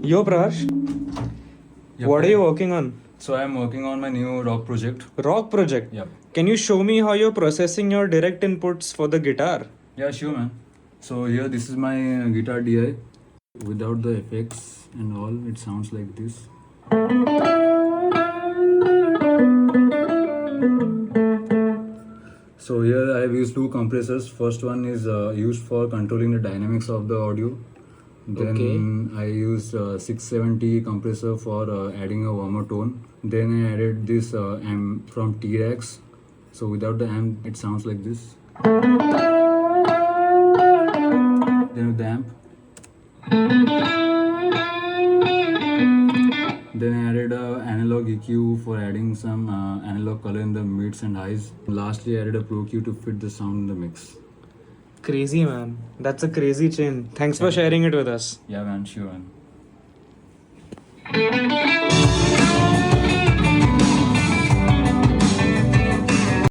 Yo, Prash, Yep. what are you working on? So I'm working on my new rock project. Rock project. Yep. Can you show me how you're processing your direct inputs for the guitar? Yeah, sure, man. So here, this is my guitar DI. Without the effects and all, it sounds like this. So here I have used two compressors. First one is used for controlling the dynamics of the audio. Then I used 670 compressor for adding a warmer tone. Then I added this amp from T-Rex. So without the amp, it sounds like this. Then with the amp. Then I added a analog EQ for adding some analog color in the mids and highs. Lastly, I added a Pro Q to fit the sound in the mix. Crazy, man. That's a crazy chain. Thanks for sharing it with us. Yeah, man, sure, man.